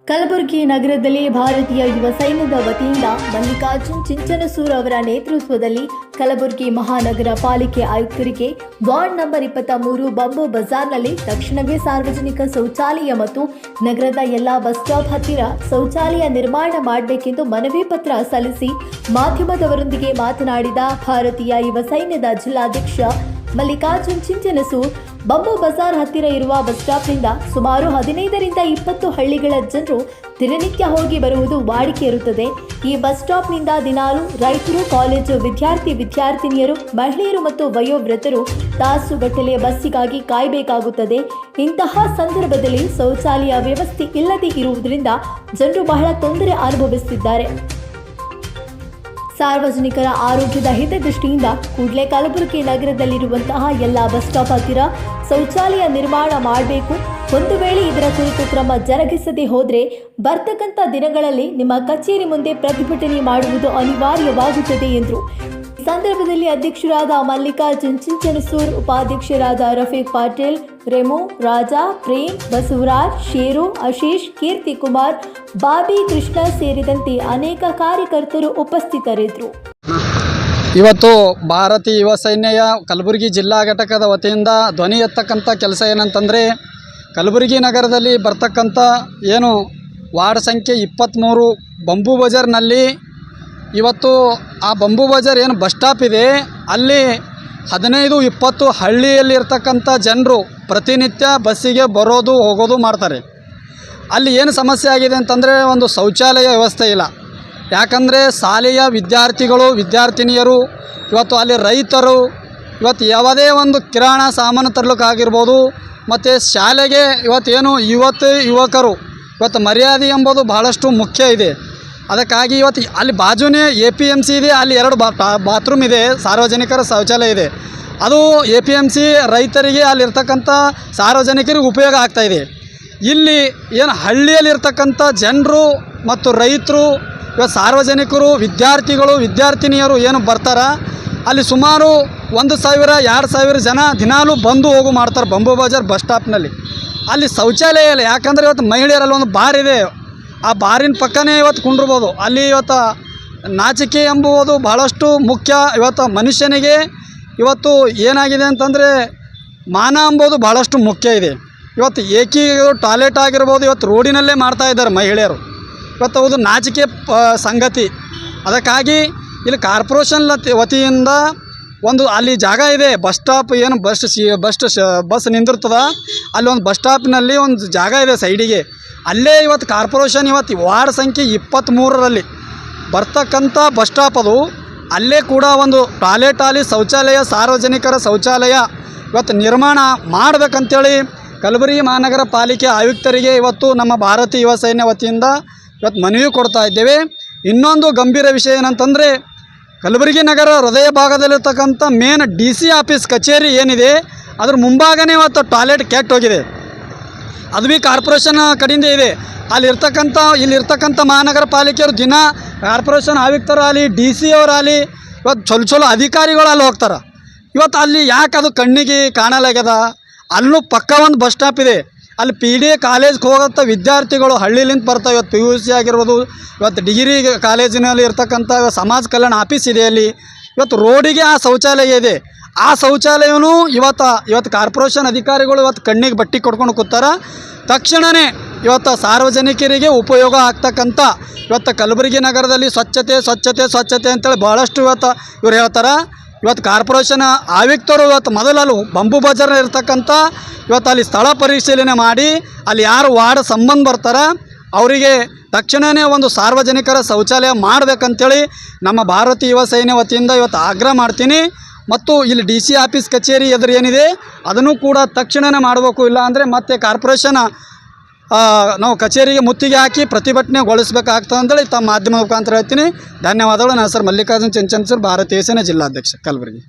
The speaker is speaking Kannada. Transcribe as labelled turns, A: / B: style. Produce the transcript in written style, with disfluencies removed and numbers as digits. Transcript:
A: ಕಲಬುರಗಿ ನಗರದಲ್ಲಿ ಭಾರತೀಯ ಯುವ ಸೈನ್ಯದ ವತಿಯಿಂದ ಮಲ್ಲಿಕಾರ್ಜುನ್ ಚಿಂಚನಸೂರ್ ಅವರ ನೇತೃತ್ವದಲ್ಲಿ ಕಲಬುರಗಿ ಮಹಾನಗರ ಪಾಲಿಕೆ ಆಯುಕ್ತರಿಗೆ ವಾರ್ಡ್ ನಂಬರ್ 23 ಬಂಬು ಬಜಾರ್ನಲ್ಲಿ ತಕ್ಷಣವೇ ಸಾರ್ವಜನಿಕ ಶೌಚಾಲಯ ಮತ್ತು ನಗರದ ಎಲ್ಲಾ ಬಸ್ ಸ್ಟಾಪ್ ಹತ್ತಿರ ಶೌಚಾಲಯ ನಿರ್ಮಾಣ ಮಾಡಬೇಕೆಂದು ಮನವಿ ಪತ್ರ ಸಲ್ಲಿಸಿ ಮಾಧ್ಯಮದವರೊಂದಿಗೆ ಮಾತನಾಡಿದ ಭಾರತೀಯ ಯುವ ಸೈನ್ಯದ ಜಿಲ್ಲಾಧ್ಯಕ್ಷ ಮಲ್ಲಿಕಾರ್ಜುನ್ ಚಿಂಚನಸೂರ್, ಬಂಬು ಬಜಾರ್ ಹತ್ತಿರ ಇರುವ ಬಸ್ ಸ್ಟಾಪ್ನಿಂದ ಸುಮಾರು 15ರಿಂದ 20 ಹಳ್ಳಿಗಳ ಜನರು ದಿನನಿತ್ಯ ಹೋಗಿ ಬರುವುದು ವಾಡಿಕೆ ಇರುತ್ತದೆ. ಈ ಬಸ್ ಸ್ಟಾಪ್ನಿಂದ ದಿನಾಲು ರೈತರು, ಕಾಲೇಜು ವಿದ್ಯಾರ್ಥಿನಿಯರು, ಮಹಿಳೆಯರು ಮತ್ತು ವಯೋವೃದ್ಧರು ತಾಸುಗಟ್ಟಲೆ ಬಸ್ಸಿಗಾಗಿ ಕಾಯಬೇಕಾಗುತ್ತದೆ. ಇಂತಹ ಸಂದರ್ಭದಲ್ಲಿ ಶೌಚಾಲಯ ವ್ಯವಸ್ಥೆ ಇಲ್ಲದೆ ಇರುವುದರಿಂದ ಜನರು ಬಹಳ ತೊಂದರೆ ಅನುಭವಿಸುತ್ತಿದ್ದಾರೆ. ಸಾರ್ವಜನಿಕರ ಆರೋಗ್ಯದ ಹಿತದೃಷ್ಟಿಯಿಂದ ಕೂಡಲೇ ಕಲಬುರಗಿ ನಗರದಲ್ಲಿರುವಂತಹ ಎಲ್ಲ ಬಸ್ ಸ್ಟಾಪ್ ಹತ್ತಿರ ಶೌಚಾಲಯ ನಿರ್ಮಾಣ ಮಾಡಬೇಕು. ಒಂದು ವೇಳೆ ಇದರ ಕುರಿತು ಕ್ರಮ ಜರುಗಿಸದೆ ಹೋದರೆ ಬರ್ತಕ್ಕಂಥ ದಿನಗಳಲ್ಲಿ ನಿಮ್ಮ ಕಚೇರಿ ಮುಂದೆ ಪ್ರತಿಭಟನೆ ಮಾಡುವುದು ಅನಿವಾರ್ಯವಾಗುತ್ತದೆ ಎಂದರು. ಈ ಸಂದರ್ಭದಲ್ಲಿ ಅಧ್ಯಕ್ಷರಾದ ಮಲ್ಲಿಕಾರ್ಜುನ್ ಚಿಂಚನಸೂರ್, ಉಪಾಧ್ಯಕ್ಷರಾದ ರಫೀಕ್ ಪಾಟೀಲ್, ರೆಮು, ರಾಜಾ, ಪ್ರೇಮ್, ಬಸವರಾಜ್, ಶೇರು, ಆಶೀಶ್, ಕೀರ್ತಿ ಕುಮಾರ್, ಬಾಬಿ, ಕೃಷ್ಣ ಸೇರಿದಂತೆ ಅನೇಕ ಕಾರ್ಯಕರ್ತರು ಉಪಸ್ಥಿತರಿದ್ದರು.
B: ಇವತ್ತು ಭಾರತೀಯ ಯುವ ಸೈನ್ಯ ಕಲಬುರಗಿ ಜಿಲ್ಲಾ ಘಟಕದ ವತಿಯಿಂದ ಧ್ವನಿ ಎತ್ತಕ್ಕಂಥ ಕೆಲಸ ಏನಂತಂದರೆ, ಕಲಬುರಗಿ ನಗರದಲ್ಲಿ ಬರ್ತಕ್ಕಂಥ ಏನು ವಾರ್ಡ್ ಸಂಖ್ಯೆ 23 ಬಂಬು ಬಜಾರ್ನಲ್ಲಿ ಇವತ್ತು ಆ ಬಂಬು ಬಜಾರ್ ಏನು ಬಸ್ ಸ್ಟಾಪ್ ಇದೆ, ಅಲ್ಲಿ 15-20 ಹಳ್ಳಿಯಲ್ಲಿರ್ತಕ್ಕಂಥ ಜನರು ಪ್ರತಿನಿತ್ಯ ಬಸ್ಸಿಗೆ ಬರೋದು ಹೋಗೋದು ಮಾಡ್ತಾರೆ. ಅಲ್ಲಿ ಏನು ಸಮಸ್ಯೆ ಆಗಿದೆ ಅಂತಂದರೆ, ಒಂದು ಶೌಚಾಲಯ ವ್ಯವಸ್ಥೆ ಇಲ್ಲ. ಯಾಕಂದರೆ ಶಾಲೆಯ ವಿದ್ಯಾರ್ಥಿಗಳು, ವಿದ್ಯಾರ್ಥಿನಿಯರು, ಇವತ್ತು ಅಲ್ಲಿ ರೈತರು, ಇವತ್ತು ಯಾವುದೇ ಒಂದು ಕಿರಾಣ ಸಾಮಾನು ತರಲಿಕ್ಕಾಗಿರ್ಬೋದು, ಮತ್ತು ಶಾಲೆಗೆ ಇವತ್ತೇನು ಯುವಕರು ಇವತ್ತು ಮರ್ಯಾದೆ ಎಂಬುದು ಭಾಳಷ್ಟು ಮುಖ್ಯ ಇದೆ. ಅದಕ್ಕಾಗಿ ಇವತ್ತು ಅಲ್ಲಿ ಬಾಜುನೇ APMC ಇದೆ, ಅಲ್ಲಿ 2 ಬಾತ್ರೂಮ್ ಇದೆ, ಸಾರ್ವಜನಿಕರ ಶೌಚಾಲಯ ಇದೆ. ಅದು APMC ರೈತರಿಗೆ ಅಲ್ಲಿರ್ತಕ್ಕಂಥ ಸಾರ್ವಜನಿಕರಿಗೆ ಉಪಯೋಗ ಆಗ್ತಾಯಿದೆ. ಇಲ್ಲಿ ಏನು ಹಳ್ಳಿಯಲ್ಲಿರ್ತಕ್ಕಂಥ ಜನರು ಮತ್ತು ರೈತರು, ಇವತ್ತು ಸಾರ್ವಜನಿಕರು, ವಿದ್ಯಾರ್ಥಿಗಳು, ವಿದ್ಯಾರ್ಥಿನಿಯರು ಏನು ಬರ್ತಾರ, ಅಲ್ಲಿ ಸುಮಾರು 1,000-2,000 ಜನ ದಿನಾಲೂ ಬಂದು ಹೋಗು ಮಾಡ್ತಾರೆ ಬಂಬು ಬಜಾರ್ ಬಸ್ ಸ್ಟಾಪ್ನಲ್ಲಿ. ಅಲ್ಲಿ ಶೌಚಾಲಯ ಇಲ್ಲ. ಯಾಕಂದರೆ ಇವತ್ತು ಮಹಿಳೆಯರಲ್ಲಿ ಒಂದು ಬಾರ್ ಇದೆ, ಆ ಬಾರಿನ ಪಕ್ಕನೇ ಇವತ್ತು ಕುಂಡಿರ್ಬೋದು. ಅಲ್ಲಿ ಇವತ್ತು ನಾಚಿಕೆ ಎಂಬುದು ಭಾಳಷ್ಟು ಮುಖ್ಯ. ಇವತ್ತು ಮನುಷ್ಯನಿಗೆ ಇವತ್ತು ಏನಾಗಿದೆ ಅಂತಂದರೆ, ಮಾನ ಎಂಬುದು ಭಾಳಷ್ಟು ಮುಖ್ಯ ಇದೆ. ಇವತ್ತು ಟಾಯ್ಲೆಟ್ ಆಗಿರ್ಬೋದು, ಇವತ್ತು ರೋಡಿನಲ್ಲೇ ಮಾಡ್ತಾಯಿದ್ದಾರೆ ಮಹಿಳೆಯರು. ಇವತ್ತು ಅದು ನಾಚಿಕೆ ಸಂಗತಿ. ಅದಕ್ಕಾಗಿ ಇಲ್ಲಿ ಕಾರ್ಪೊರೇಷನ್ ವತಿಯಿಂದ ಒಂದು ಅಲ್ಲಿ ಜಾಗ ಇದೆ, ಬಸ್ ಸ್ಟಾಪ್ ಏನು ಬಸ್ ನಿಂದಿರ್ತದ, ಅಲ್ಲಿ ಒಂದು ಬಸ್ ಸ್ಟಾಪ್ನಲ್ಲಿ ಒಂದು ಜಾಗ ಇದೆ ಸೈಡಿಗೆ. ಅಲ್ಲೇ ಇವತ್ತು ಕಾರ್ಪೊರೇಷನ್ ಇವತ್ತು ವಾರ್ಡ್ ಸಂಖ್ಯೆ 23ರಲ್ಲಿ ಬರ್ತಕ್ಕಂಥ ಬಸ್ ಸ್ಟಾಪ್ ಅದು. ಅಲ್ಲೇ ಕೂಡ ಒಂದು ಟಾಯ್ಲೆಟ್ ಆಗಲಿ, ಶೌಚಾಲಯ, ಸಾರ್ವಜನಿಕರ ಶೌಚಾಲಯ ಇವತ್ತು ನಿರ್ಮಾಣ ಮಾಡಬೇಕಂತೇಳಿ ಕಲಬುರಗಿ ಮಹಾನಗರ ಪಾಲಿಕೆ ಆಯುಕ್ತರಿಗೆ ಇವತ್ತು ನಮ್ಮ ಭಾರತೀಯ ಯುವ ಸೈನ್ಯ ವತಿಯಿಂದ ಇವತ್ತು ಮನವಿ ಕೊಡ್ತಾ ಇದ್ದೇವೆ. ಇನ್ನೊಂದು ಗಂಭೀರ ವಿಷಯ ಏನಂತಂದರೆ, ಕಲಬುರಗಿ ನಗರ ಹೃದಯ ಭಾಗದಲ್ಲಿರ್ತಕ್ಕಂಥ ಮೇನ್ DC ಆಫೀಸ್ ಕಚೇರಿ ಏನಿದೆ, ಅದ್ರ ಮುಂಭಾಗನೇ ಇವತ್ತು ಟಾಯ್ಲೆಟ್ ಕೆಟ್ಟು ಹೋಗಿದೆ. ಅದು ಭೀ ಕಾರ್ಪೊರೇಷನ್ ಕಡೆಯಿಂದ ಇದೆ. ಇಲ್ಲಿರ್ತಕ್ಕಂಥ ಮಹಾನಗರ ಪಾಲಿಕೆಯವರು ದಿನ ಕಾರ್ಪೊರೇಷನ್ ಆಯುಕ್ತರಾಗಲಿ, DC ಅವರಾಗಲಿ, ಇವತ್ತು ಚಲೋ ಅಧಿಕಾರಿಗಳು ಅಲ್ಲಿ ಹೋಗ್ತಾರೆ. ಇವತ್ತು ಅಲ್ಲಿ ಯಾಕೆ ಅದು ಕಣ್ಣಿಗೆ ಕಾಣಲಾಗ್ಯದ? ಅಲ್ಲೂ ಪಕ್ಕ ಒಂದು ಬಸ್ ಸ್ಟಾಪ್ ಇದೆ. ಅಲ್ಲಿ PD ಕಾಲೇಜ್ಗೆ ಹೋಗೋಂಥ ವಿದ್ಯಾರ್ಥಿಗಳು ಹಳ್ಳಿಲಿಂದ ಬರ್ತಾವೆ. ಇವತ್ತು PUC ಆಗಿರ್ಬೋದು, ಇವತ್ತು ಡಿಗ್ರಿ ಕಾಲೇಜಿನಲ್ಲಿ ಇರ್ತಕ್ಕಂಥ ಸಮಾಜ ಕಲ್ಯಾಣ ಆಫೀಸ್ ಇದೆ. ಅಲ್ಲಿ ಇವತ್ತು ರೋಡಿಗೆ ಆ ಶೌಚಾಲಯ ಇದೆ. ಆ ಶೌಚಾಲಯನೂ ಇವತ್ತು ಕಾರ್ಪೊರೇಷನ್ ಅಧಿಕಾರಿಗಳು ಇವತ್ತು ಕಣ್ಣಿಗೆ ಬಟ್ಟೆ ಕೊಡ್ಕೊಂಡು ಕೂತಾರ. ತಕ್ಷಣವೇ ಇವತ್ತು ಸಾರ್ವಜನಿಕರಿಗೆ ಉಪಯೋಗ ಆಗ್ತಕ್ಕಂಥ ಇವತ್ತು ಕಲಬುರಗಿ ನಗರದಲ್ಲಿ ಸ್ವಚ್ಛತೆ ಅಂತೇಳಿ ಭಾಳಷ್ಟು ಇವ್ರು ಹೇಳ್ತಾರೆ. ಇವತ್ತು ಕಾರ್ಪೊರೇಷನ್ ಆಯುಕ್ತರು ಇವತ್ತು ಮೊದಲಲ್ಲಿ ಬಂಬು ಬಜಾರ್ ಇರ್ತಕ್ಕಂಥ ಇವತ್ತು ಅಲ್ಲಿ ಸ್ಥಳ ಪರಿಶೀಲನೆ ಮಾಡಿ ಅಲ್ಲಿ ಯಾರು ವಾರ್ಡ್ ಸಂಬಂಧ ಬರ್ತಾರೆ ಅವರಿಗೆ ತಕ್ಷಣವೇ ಒಂದು ಸಾರ್ವಜನಿಕರ ಶೌಚಾಲಯ ಮಾಡಬೇಕಂತೇಳಿ ನಮ್ಮ ಭಾರತೀಯ ಯುವ ಸೈನ್ಯ ವತಿಯಿಂದ ಇವತ್ತು ಆಗ್ರಹ ಮಾಡ್ತೀನಿ. ಮತ್ತು ಇಲ್ಲಿ DC ಆಫೀಸ್ ಕಚೇರಿ ಎದುರು ಏನಿದೆ ಅದನ್ನು ಕೂಡ ತಕ್ಷಣವೇ ಮಾಡಬೇಕು. ಇಲ್ಲ ಅಂದರೆ ಮತ್ತೆ ಕಾರ್ಪೊರೇಷನ್ ನಾವು ಕಚೇರಿಗೆ ಮುತ್ತಿಗೆ ಹಾಕಿ ಪ್ರತಿಭಟನೆಗೊಳಿಸಬೇಕಾಗ್ತದೆ ಅಂತೇಳಿ ತಮ್ಮ ಮಾಧ್ಯಮದ ಮುಖಾಂತರ ಹೇಳ್ತೀನಿ. ಧನ್ಯವಾದಗಳು. ನಾನು ಸರ್ ಮಲ್ಲಿಕಾರ್ಜುನ್ ಚಿಂಚನಸೂರ್, ಭಾರತೀಯ ಸೇನೆ ಜಿಲ್ಲಾಧ್ಯಕ್ಷ, ಕಲಬುರಗಿ.